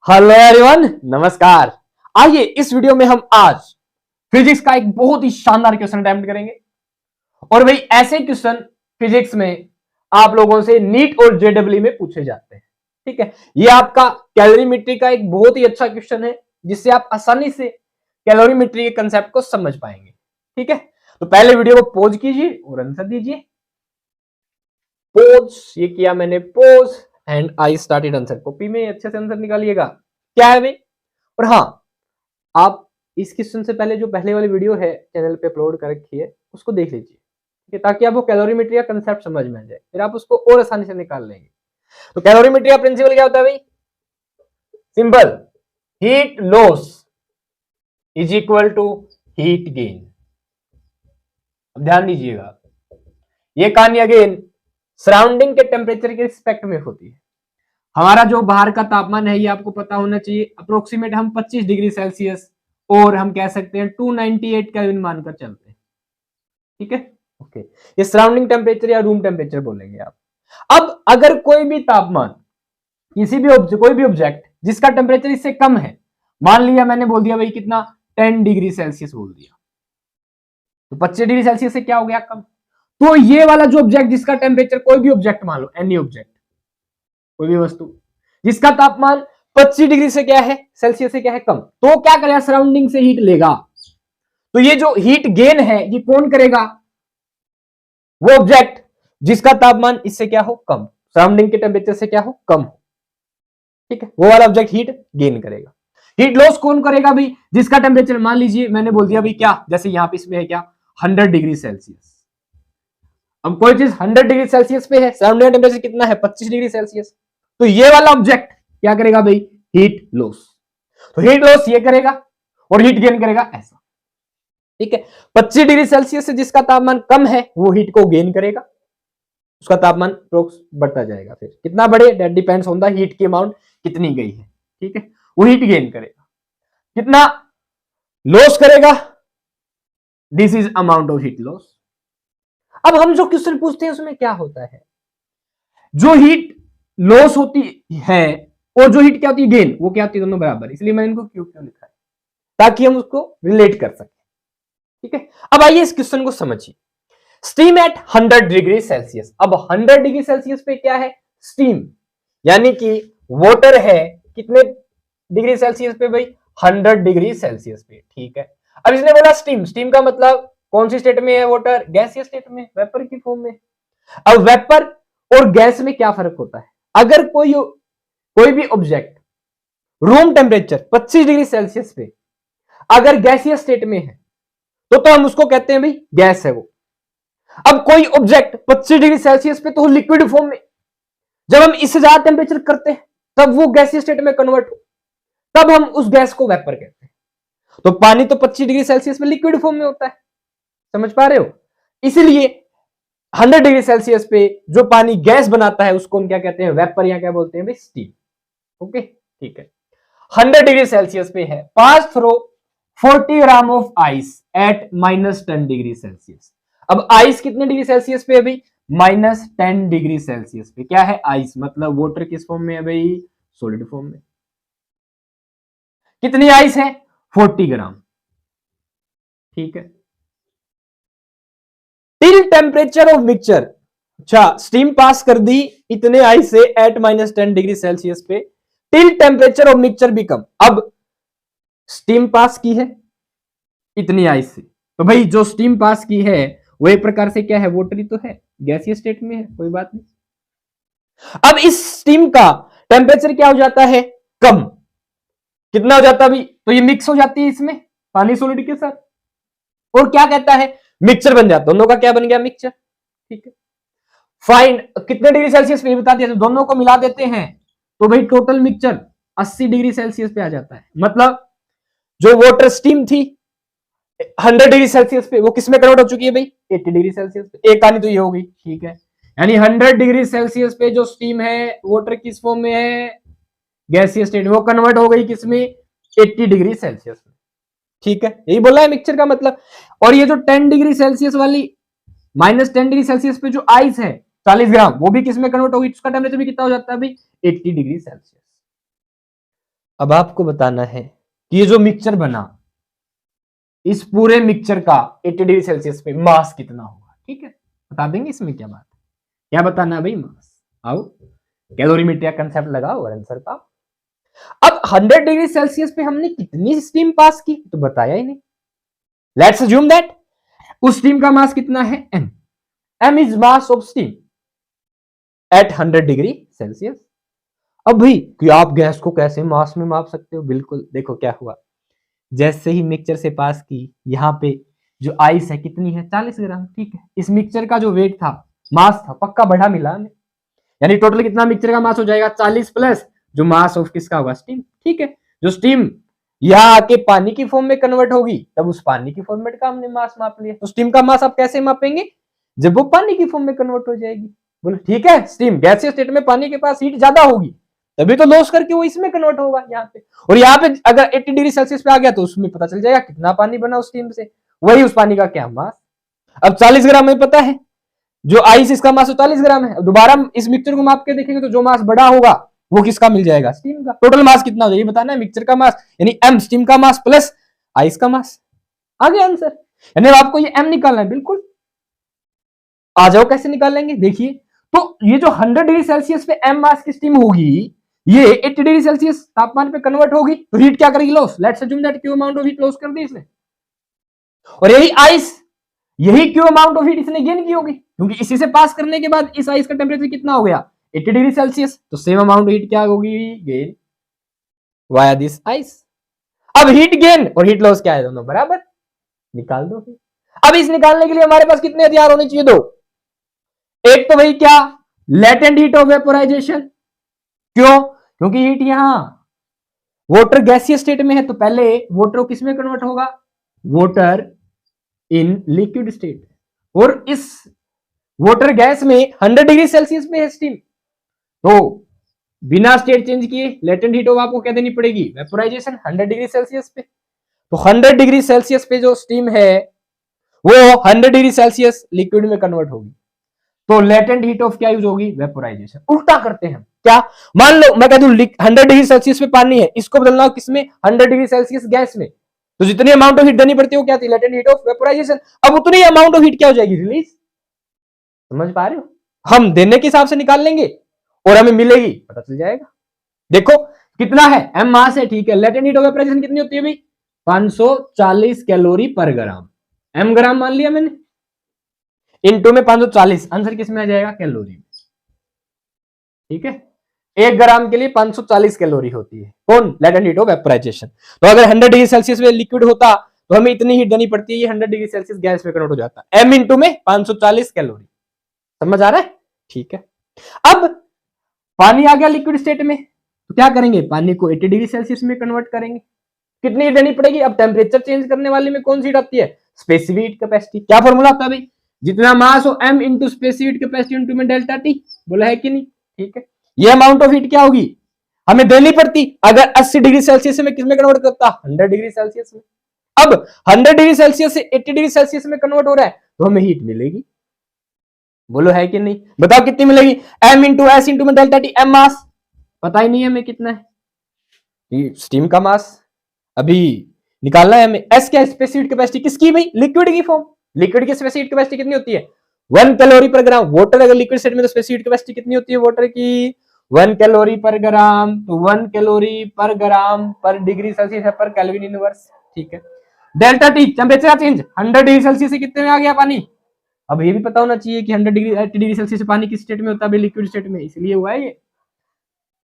Hello everyone, नमस्कार। आइए इस वीडियो में हम आज फिजिक्स का एक बहुत ही शानदार क्वेश्चन अटेम्प्ट करेंगे। और भाई ऐसे क्वेश्चन फिजिक्स में आप लोगों से नीट और जेडब्ल्यू में पूछे जाते हैं। ठीक है, ये आपका कैलोरीमेट्री का एक बहुत ही अच्छा क्वेश्चन है जिससे आप आसानी से कैलोरीमेट्री के कंसेप्ट को समझ पाएंगे। ठीक है, तो पहले वीडियो को पॉज कीजिए और आंसर दीजिए। पोज, ये किया मैंने pose and I started answer. Copy में अच्छे से आंसर निकालिएगा क्या है भाई। और हाँ, आप इस क्वेश्चन से पहले जो पहले वाली वीडियो है चैनल पे अपलोड कर रखी है उसको देख लीजिए, ठीक है, ताकि आपको कैलोरीमेट्री का कंसेप्ट समझ में आ जाए, फिर आप उसको और आसानी से निकाल लेंगे। तो कैलोरीमेट्री का प्रिंसिपल क्या होता है भाई? Simple, heat loss is equal to heat gain. अब ध्यान दीजिएगा, ये कहानी अगेन सराउंडिंग के टेम्परेचर के रिस्पेक्ट में होती है। हमारा जो बाहर का तापमान है ये आपको पता होना चाहिए, अप्रोक्सीमेट हम 25 डिग्री सेल्सियस और हम कह सकते हैं 298 केल्विन मानकर चलते हैं। ठीक है, ओके, ये सराउंडिंग टेम्परेचर या रूम टेम्परेचर बोलेंगे आप। अब अगर कोई भी तापमान, किसी भी कोई भी ऑब्जेक्ट जिसका टेम्परेचर इससे कम है, मान लिया मैंने बोल दिया भाई कितना, 10 डिग्री सेल्सियस बोल दिया, तो 25 डिग्री सेल्सियस से क्या हो गया, कम। तो ये वाला जो ऑब्जेक्ट जिसका टेम्परेचर, कोई भी ऑब्जेक्ट मान लो, एनी ऑब्जेक्ट, कोई भी वस्तु जिसका तापमान 25 डिग्री से क्या है, सेल्सियस से क्या है, कम, तो क्या करेगा, सराउंडिंग से हीट लेगा। तो ये जो हीट गेन है ये कौन करेगा? वो ऑब्जेक्ट जिसका तापमान इससे क्या हो, कम, सराउंडिंग के टेम्परेचर से क्या हो, कम हो। ठीक है, वो वाला ऑब्जेक्ट हीट गेन करेगा। हीट लॉस कौन करेगा भाई? जिसका टेम्परेचर, मान लीजिए मैंने बोल दिया भाई क्या, जैसे यहां पे इसमें है क्या, 100 डिग्री सेल्सियस। अब कोई चीज 100 डिग्री सेल्सियस पे है, सराउंडिंग टेम्परेचर कितना है, 25 डिग्री सेल्सियस, तो ये वाला ऑब्जेक्ट क्या करेगा भाई, हीट लॉस। तो हीट लॉस ये करेगा और हीट गेन करेगा ऐसा। ठीक है, 25 डिग्री सेल्सियस से जिसका तापमान कम है वो हीट को गेन करेगा, उसका तापमान बढ़ता जाएगा, फिर कितना बढ़े that depends on the heat की अमाउंट कितनी गई है। ठीक है, वो हीट गेन करेगा, कितना लॉस करेगा, this is amount of heat loss. अब हम जो क्वेश्चन पूछते हैं उसमें क्या होता है, जो हीट लॉस होती है और जो हीट क्या होती है, गेन, वो क्या होती है, दोनों बराबर, इसलिए मैंने इनको क्यों क्यों लिखा है, ताकि हम उसको रिलेट कर सकें। ठीक है, अब आइए इस क्वेश्चन को समझिए। Steam eight 100 degree Celsius. अब 100 डिग्री सेल्सियस पे क्या है, स्टीम, यानी कि वाटर है कितने डिग्री सेल्सियस पे भाई, 100 डिग्री सेल्सियस पे। ठीक है, अब इसने बोला स्टीम, स्टीम का मतलब कौन सी स्टेट में है वाटर, गैसीय स्टेट में, वेपर की फॉर्म में। अब वेपर और गैस में क्या फर्क होता है, अगर कोई भी object room temperature 25 degree Celsius पे अगर गैसीय स्टेट में है तो हम उसको कहते हैं भाई गैस है वो। अब कोई ऑब्जेक्ट 25 डिग्री सेल्सियस पे तो लिक्विड फॉर्म में, जब हम इससे ज्यादा टेम्परेचर करते हैं तब वो गैसीय स्टेट में कन्वर्ट हो, तब हम उस गैस को वेपर कहते हैं। तो पानी तो 25 डिग्री सेल्सियस में लिक्विड फॉर्म में होता है, समझ पा रहे हो? इसलिए 100 डिग्री सेल्सियस पे जो पानी गैस बनाता है उसको हम क्या कहते हैं, वेपर, या क्या बोलते हैं भाई, स्टीम। ओके, ठीक है, 100 डिग्री सेल्सियस पे है, pass through 40 gram of ice eight -10 degree Celsius. अब आइस कितने डिग्री सेल्सियस पे है भाई, -10 डिग्री सेल्सियस पे। क्या है आइस, मतलब वाटर किस फॉर्म में है भाई, सॉलिड फॉर्म में। कितनी आइस है, 40 ग्राम। ठीक है, टिल टेम्परेचर ऑफ मिक्सचर, अच्छा स्टीम पास कर दी इतने आइस से एट -10 डिग्री सेल्सियस पे, till temperature of mixture become. अब स्टीम पास की है इतनी आइस से, तो भाई जो स्टीम पास की है वो एक प्रकार से क्या है, वाटरी तो है, गैसीय स्टेट में है, कोई बात नहीं। अब इस स्टीम का टेम्परेचर क्या हो जाता है, कम, कितना हो जाता है भाई, तो ये मिक्स हो जाती है इसमें पानी सॉलिड के साथ, और क्या कहता है, मिक्सचर बन जाता है, दोनों का क्या बन गया, मिक्सचर। ठीक है, फाइंड कितने डिग्री सेल्सियस पे बता दिया, तो दोनों को मिला देते हैं तो भाई टोटल मिक्सचर 80 डिग्री सेल्सियस पे आ जाता है। मतलब जो वाटर स्टीम थी 100 डिग्री सेल्सियस पे, वो किसमें कन्वर्ट हो चुकी है भाई, 80 डिग्री सेल्सियस पे। एक कहानी तो ये हो गई। ठीक है, यानी 100 डिग्री सेल्सियस पे जो स्टीम है वाटर किस फॉर्म में है, गैसीय स्टेट में, वो कन्वर्ट हो गई किसमें, 80 डिग्री सेल्सियस में। ठीक है, यही बोला है मिक्सचर का मतलब। और ये जो 10 डिग्री सेल्सियस वाली, -10 डिग्री सेल्सियस पे जो आइस है 40 ग्राम, वो भी किसमें कन्वर्ट होगी, उसका टेम्परेचर भी कितना हो जाता है भाई, 80 डिग्री सेल्सियस। अब आपको बताना है कि ये जो मिक्सचर बना, इस पूरे मिक्सचर का 80 डिग्री सेल्सियस पे मास कितना होगा। ठीक है, बता देंगे इसमें क्या बात है, क्या बताना है भाई, मास। आओ कैलोरीमीटर का कंसेप्ट लगाओ और आंसर पाओ। अब 100 डिग्री सेल्सियस पे हमने कितनी स्टीम पास की तो बताया ही नहीं। लेट्स अज्यूम दैट उस स्टीम का मास कितना है, m। m is mass of steam eight 100 degree Celsius. अब भाई कि आप गैस को कैसे मास में माप सकते हो, बिल्कुल देखो क्या हुआ, जैसे ही मिक्सचर से पास की, यहाँ पे जो आइस है कितनी है, 40 ग्राम। ठीक है, इस मिक्सचर का जो वेट था, मास था, पक्का बढ़ा मिला हमें, यानी टोटल कितना मिक्सचर का मास हो जाएगा, 40 प्लस जो मास ऑफ किसका होगा, स्टीम। ठीक है, जो स्टीम यहाँ आके पानी की फॉर्म में कन्वर्ट होगी, तब उस पानी की फॉर्मेट का हमने मास माप लिया। तो स्टीम का मास आप कैसे मापेंगे, जब वो पानी की फॉर्म में कन्वर्ट हो जाएगी। बोलो ठीक है, स्टीम गैसीय स्टेट में पानी के पास हीट ज्यादा होगी, तभी तो लॉस करके वो इसमें कन्वर्ट होगा यहाँ पे। और यहाँ पे अगर 80 डिग्री सेल्सियस पे आ गया तो उसमें पता चल जाएगा कितना पानी बना उस स्टीम से, वही उस पानी का क्या मास। अब 40 ग्राम में पता है, जो आइस इसका मास 40 ग्राम है। दोबारा इस मिक्सचर को माप के देखेंगे तो जो मास बड़ा होगा वो किसका मिल जाएगा, स्टीम का। टोटल मास कितना हो जाएगा बताना है, मिक्सचर का मास यानी m स्टीम का मास प्लस आइस का मास। आ गया आंसर, यानी आपको ये m निकालना है। बिल्कुल आ जाओ, कैसे निकालेंगे देखिए। तो ये जो 100 डिग्री सेल्सियस पे m मास की स्टीम होगी, ये 80 डिग्री सेल्सियस तापमान पे कन्वर्ट होगी, तो हीट क्या करेगी, loss. Let's assume that Q amount of heat loss कर दी इसने, और यही आइस, यही क्यू अमाउंट ऑफ हीट इसने गेन की होगी, क्योंकि इसी से पास करने के बाद इस आइस का टेम्परेचर कितना हो गया, 80 डिग्री सेल्सियस। तो सेम अमाउंट हीट क्या होगी, गेन वाया दिस आइस। अब हीट गेन और हीट लॉस क्या है, दोनों बराबर, निकाल दो फिर। अब इस निकालने के लिए हमारे पास कितने हथियार होने चाहिए, दो। एक तो भाई क्या, लेटेंट हीट ऑफ वेपोराइजेशन, क्यों, क्योंकि हीट यहां वाटर गैसीय स्टेट में है, तो पहले वाटर किस में कन्वर्ट होगा, वाटर इन लिक्विड स्टेट। और इस वाटर गैस में 100 डिग्री सेल्सियस पे है स्टीम, तो बिना स्टेट चेंज किए लेटेंट हीट ऑफ आपको क्या देनी पड़ेगी, वेपोराइजेशन 100 डिग्री सेल्सियस पे। तो 100 डिग्री सेल्सियस पे जो स्टीम है वो 100 डिग्री सेल्सियस लिक्विड में कन्वर्ट होगी, तो लेटेंट हीट ऑफ क्या यूज होगी, वेपोराइजेशन। उल्टा करते हैं क्या, मान लो मैं कह दूं 100 डिग्री सेल्सियस पे पानी है, इसको बदलना हो किसमें, 100 डिग्री सेल्सियस गैस में, तो जितनी अमाउंट ऑफ हीट देनी पड़ती है वो क्या थी, लेटेंट हीट ऑफ वेपोराइजेशन। अब उतनी अमाउंट ऑफ हीट क्या हो जाएगी, रिलीज। समझ पा रहे हो, हम देने के हिसाब से निकाल लेंगे और हमें मिलेगी, पता चल जाएगा। देखो कितना है, m मास है, ठीक है, लेटेंट हीट ऑफ वेपोराइजेशन कितनी होती है भाई, 540 कैलोरी पर ग्राम, m ग्राम मान लिया मैंने, इनटू में 540, आंसर किस में आ जाएगा, कैलोरी में। ठीक है, 1 ग्राम के लिए 540 कैलोरी होती है, कौन, लेटेंट हीट ऑफ वेपोराइजेशन। तो अगर 100 डिग्री सेल्सियस में लिक्विड होता तो हमें इतनी हीट देनी पड़ती है, ये 100 डिग्री सेल्सियस गैस में कन्वर्ट हो जाता, m इंटू में 540 कैलोरी। समझ आ रहा है, ठीक है। अब पानी आ गया लिक्विड स्टेट में, तो क्या करेंगे, पानी को 80 डिग्री सेल्सियस में कन्वर्ट करेंगे, कितनी हीट देनी पड़ेगी। अब टेम्परेचर चेंज करने वाले में कौन सी हीट आती है, स्पेसिफिक हीट कैपेसिटी। क्या फॉर्मूला आता है भाई, जितना मास हो m into specific heat capacity into में डेल्टा टी, बोला है कि नहीं, ठीक है। ये अमाउंट ऑफ हीट क्या होगी, हमें देनी पड़ती, अगर 80 डिग्री सेल्सियस में किसमें कन्वर्ट करता, 100 डिग्री सेल्सियस में। अब 100 डिग्री सेल्सियस से 80 डिग्री सेल्सियस में कन्वर्ट हो रहा है, तो हमें हीट मिलेगी, बोलो है कि नहीं, बताओ कितनी मिलेगी, m इंटू एस इंटू में डेल्टा टी, m मास पता ही नहीं है हमें कितना है, स्टीम का मास अभी निकालना है हमें। एस क्या, स्पेसिफिक कैपेसिटी किसकी भाई, लिक्विड की फॉर्म, लिक्विड की स्पेसिफिक कैपेसिटी कितनी होती है, 1 कैलोरी पर ग्राम। वाटर अगर लिक्विड स्टेट में तो स्पेसिफिक कैपेसिटी कितनी होती है वाटर की, 1 कैलोरी पर ग्राम, तो 1 कैलोरी पर ग्राम पर डिग्री सेल्सियस है, पर केल्विन इनवर्स, ठीक है। Delta T temperature change, 100 degree Celsius से कितने में आ गया पानी। अब ये भी पता होना चाहिए कि 100 डिग्री 80 डिग्री सेल्सियस से पानी किस स्टेट में होता है, लिक्विड स्टेट में, इसलिए हुआ है ये।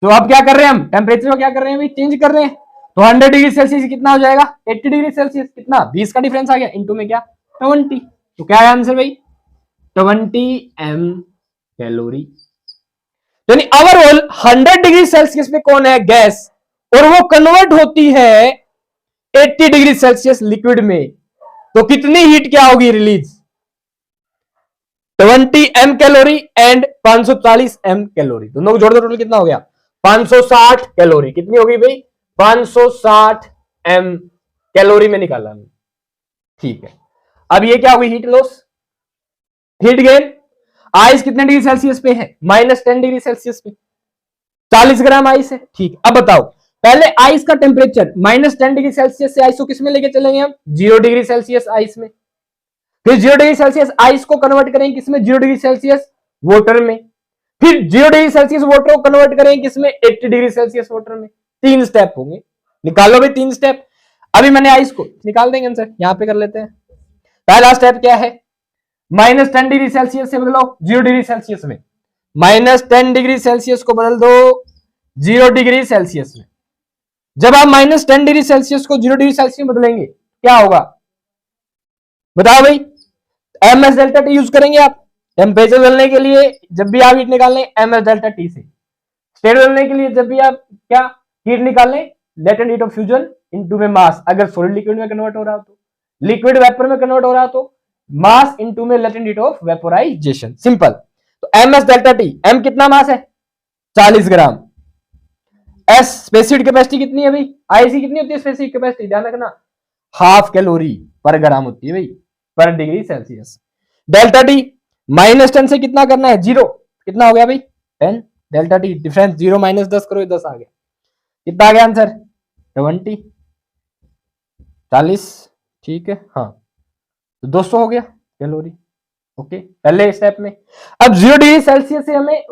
तो अब क्या कर रहे हैं हम, टेम्परेचर को क्या कर रहे हैं भाई, चेंज कर रहे हैं। तो 100 डिग्री सेल्सियस कितना हो जाएगा, 80 डिग्री सेल्सियस, कितना 20 का डिफरेंस आ गया, इनटू में क्या 20, तो क्या है आंसर भाई 20 m कैलोरी। यानी ओवरऑल 100 डिग्री सेल्सियस पे कौन है, गैस, और वो कन्वर्ट होती है 80 डिग्री सेल्सियस लिक्विड में, तो कितनी हीट क्या होगी release, 20 m calorie and 540 m calorie, दोनों को जोड़ दो, टोटल कितना हो गया 560 कैलोरी। कितनी होगी भाई 560 m कैलोरी में निकाला, ठीक है। अब ये क्या होगी, heat loss, heat gain. Ice कितने डिग्री सेल्सियस पे है, -10 डिग्री सेल्सियस पे, 40 ग्राम आइस है, ठीक। अब बताओ पहले आइस का टेम्परेचर -10 डिग्री सेल्सियस से आइस को किस में लेके चलेंगे हम, 0 डिग्री सेल्सियस आइस में। फिर 0 डिग्री सेल्सियस आइस को कन्वर्ट करेंगे किसमें, 0 डिग्री सेल्सियस वाटर में। फिर 0 डिग्री सेल्सियस वाटर को कन्वर्ट करेंगे किसमें, 80 डिग्री सेल्सियस वाटर में। 3 स्टेप होंगे, निकालो भाई 3 स्टेप। अभी मैंने आइस को निकाल देंगे आंसर, यहां पे कर लेते हैं। पहला स्टेप क्या है, -10 डिग्री सेल्सियस से बदलो 0 डिग्री सेल्सियस में, -10 डिग्री सेल्सियस को बदल दो 0 डिग्री सेल्सियस में। जब आप -10 डिग्री सेल्सियस को 0 डिग्री सेल्सियस में बदलेंगे क्या होगा, बताओ भाई। एमएस डेल्टा टी यूज करेंगे आप टेम्परेचर बदलने के लिए, जब भी आप हीट निकाल लें एमएस डेल्टा टी से। स्टेट बदलने के लिए जब भी आप क्या हीट निकाल लें, latent heat of fusion into में मास। अगर सॉलिड लिक्विड में कन्वर्ट हो रहा हो तो, लिक्विड वेपर में कन्वर्ट हो रहा हो तो मास इनटू में latent heat of vaporisation, simple. तो एमएस डेल्टा टी, एम कितना मास है 40 ग्राम, एस स्पेसिफिक कैपेसिटी कितनी है भाई, आईसी कितनी होती है स्पेसिफिक कैपेसिटी, ध्यान रखना हाफ कैलोरी पर ग्राम होती है भाई पर डिग्री सेल्सियस। डेल्टा टी -10 से कितना करना है 0, कितना हो गया भाई 10, डेल्टा टी डिफरेंस 0 -10 करो 10 आ गया, कितना आ गया आंसर 20, 40, ठीक है हाँ, तो 200 हो गया कैलोरी। ओके, पहले स्टेप में। अब 0 डिग्री सेल्सियस से हमें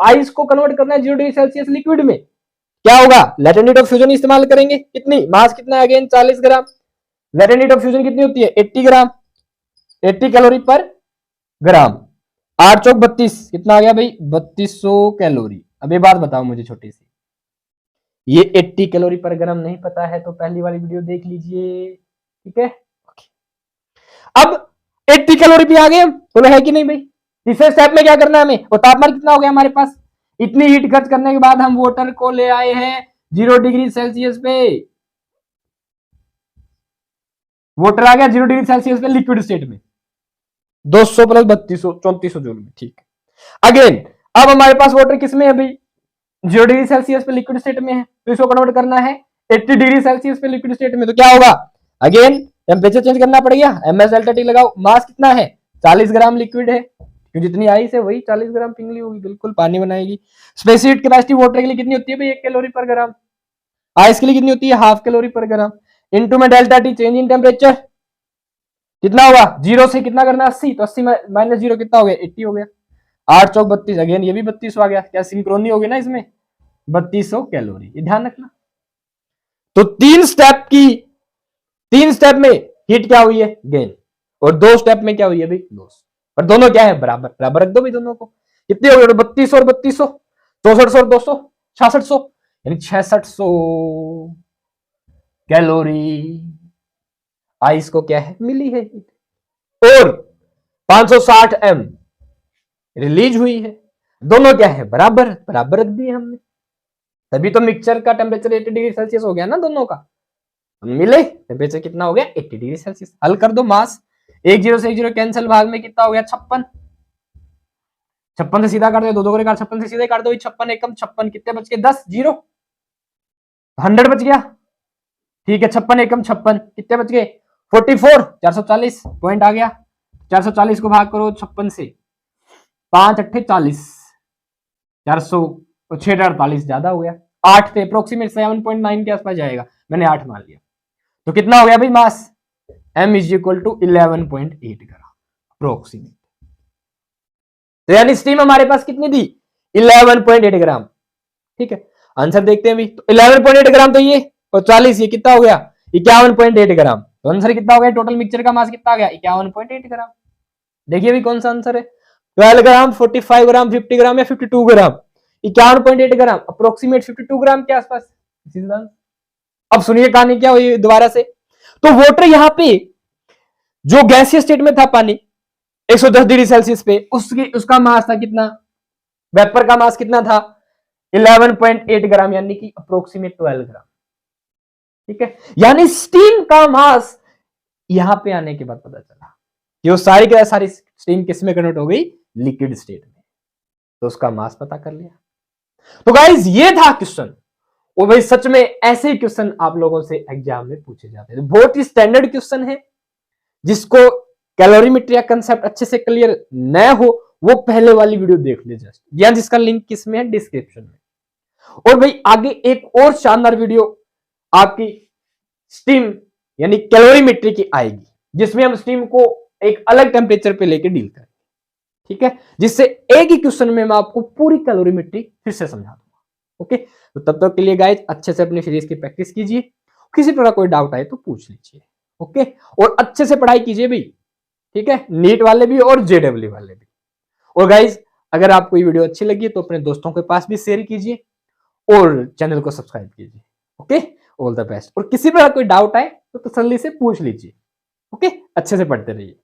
आइस को कन्वर्ट करना है 0 डिग्री सेल्सियस लिक्विड में, क्या होगा, लेटेंट हीट ऑफ फ्यूजन इस्तेमाल करेंगे। कितनी मास कितना है again 40 gram, latent heat of fusion कितनी होती है 80 ग्राम, 80 कैलोरी पर ग्राम, 8 चौक 32, कितना आ गया भाई 3200 कैलोरी। अब ये बात बताओ मुझे छोटी सी, ये 80 कैलोरी पर ग्राम नहीं पता है तो पहली वाली वीडियो देख लीजिए, ठीक है। अब 80 कैलोरी पे आ गए हम, बोलो है कि नहीं भाई। तीसरे स्टेप में क्या करना है हमें, और तापमान कितना हो गया हमारे पास, इतनी हीट खर्च करने के बाद हम वाटर को ले आए हैं 0 डिग्री सेल्सियस पे, वाटर आ गया 0 डिग्री सेल्सियस पे लिक्विड स्टेट में, 200 प्लस 3200 3400 जूल में, ठीक है। अगेन अब हमारे पास वाटर किसमें है भाई 0 डिग्री सेल्सियस पे लिक्विड स्टेट में है, तो इसको कन्वर्ट करना है 80 डिग्री सेल्सियस पे लिक्विड स्टेट में, तो क्या होगा अगेन टेम्परेचर चेंज करना पड़ेगा, एमएस डेल्टा टी लगाओ, मास कितना है 40 ग्राम लिक्विड है, क्यों जितनी आइस है वही 40 ग्राम पिघली होगी, बिल्कुल पानी बनाएगी। स्पेसिफिक कैपेसिटी वाटर के लिए कितनी होती है भाई 1 कैलोरी पर ग्राम, आइस के लिए कितनी होती है हाफ कैलोरी पर ग्राम, इनटू में delta T change in temperature कितना होगा, 0 से कितना करना 80, तो 80 माइनस 0 कितना हो गया 80 हो गया, 8 चौक 32, अगेन ये भी 32 आ गया, क्या सिंक्रोनी होगी ना इसमें 3200 कैलोरी, ये ध्यान रखना। तो 3 स्टेप में हीट क्या हुई है गेन, और 2 स्टेप में क्या हुई है भाई लॉस, और दोनों क्या है बराबर, बराबर रख दो भाई दोनों को, कितने हो गए 3200 और 3200, 6400 और 200 6600, यानी 6600 कैलोरी आइस को क्या है मिली है, और 560 एम रिलीज हुई है, दोनों क्या है बराबर, बराबर रख दिए हमने, तभी तो मिक्सचर का टेम्परेचर 80 डिग्री सेल्सियस हो गया ना दोनों का, मिले टेम्परेचर कितना हो गया 80 डिग्री सेल्सियस। हल कर दो, मास 10 से 10 कैंसिल, भाग में कितना हो गया 56, 56 से सीधा काट दो, दो को काट 56 से सीधे काट दो, 56 एकम 56, कितने बच गए 10 0, 100 बच गया, ठीक है 56 एकम 56, कितने बच गए 44, 440 पॉइंट आ गया, 440 को भाग करो 56 से, 5 अट्ठे 40, 400 और 6 48 ज्यादा हो गया, 8 पे अप्रोक्सीमेट 7.9 के आसपास जाएगा, मैंने 8 मान लिया, तो कितना हो गया भाई mass m is equal to 11.8 gram approximate. तो यानी स्टीम हमारे पास कितनी थी 11.8 ग्राम, ठीक है। आंसर देखते हैं भाई, तो 11.8 ग्राम तो ये, और 40 ये कितना हो गया 51.8 ग्राम, तो आंसर कितना हो गया, टोटल मिक्सचर का मास कितना आ गया 51.8 ग्राम। देखिए भाई कौन सा आंसर है, 12 ग्राम 45 ग्राम 50 ग्राम या 52 ग्राम, 51.8 ग्राम अप्रोक्सीमेट 52 ग्राम के आसपास। अब सुनिए कहानी क्या हुई दोबारा से, तो वाटर यहां पे जो गैसीय स्टेट में था पानी 110 डिग्री सेल्सियस पे, उसका मास था कितना, वेपर का मास कितना था 11.8 ग्राम, यानी कि अप्रोक्सीमेट 12 ग्राम, ठीक है। यानी स्टीम का मास यहां पे आने के बाद पता चला कि वो सारी की सारी स्टीम किस में कन्वर्ट हो गई लिक्विड स्टेट में, तो उसका मास पता कर लिया। तो गाइज ये था क्वेश्चन, और भाई सच में ऐसे ही क्वेश्चन आप लोगों से एग्जाम में पूछे जाते हैं, बहुत ही स्टैंडर्ड क्वेश्चन है, जिसको कैलोरीमेट्री का कंसेप्ट अच्छे से क्लियर न हो वो पहले वाली वीडियो देख ले जस्ट, या जिसका लिंक किसमें है डिस्क्रिप्शन में। और भाई आगे एक और शानदार वीडियो आपकी स्टीम यानी कैलोरीमेट्री की आएगी, जिसमें हम स्टीम को एक अलग टेम्परेचर पे लेके डील करेंगे, ठीक है, जिससे एक ही क्वेश्चन में मैं आपको पूरी कैलोरीमेट्री फिर से समझा दूंगा। ओके, तो तब तक के लिए गाइज अच्छे से अपनी सीरीज की प्रैक्टिस कीजिए, किसी प्रकार कोई डाउट आए तो पूछ लीजिए। ओके, और अच्छे से पढ़ाई कीजिए भाई, ठीक है, नीट वाले भी और जेडब्ल्यू वाले भी। और गाइज अगर आपको ये वीडियो अच्छी लगी तो अपने दोस्तों के पास भी शेयर कीजिए और चैनल को सब्सक्राइब कीजिए। Okay, all the best. और किसी प्रकार कोई डाउट आए तो तसल्ली से पूछ लीजिए। ओके, अच्छे से पढ़ते रहिए।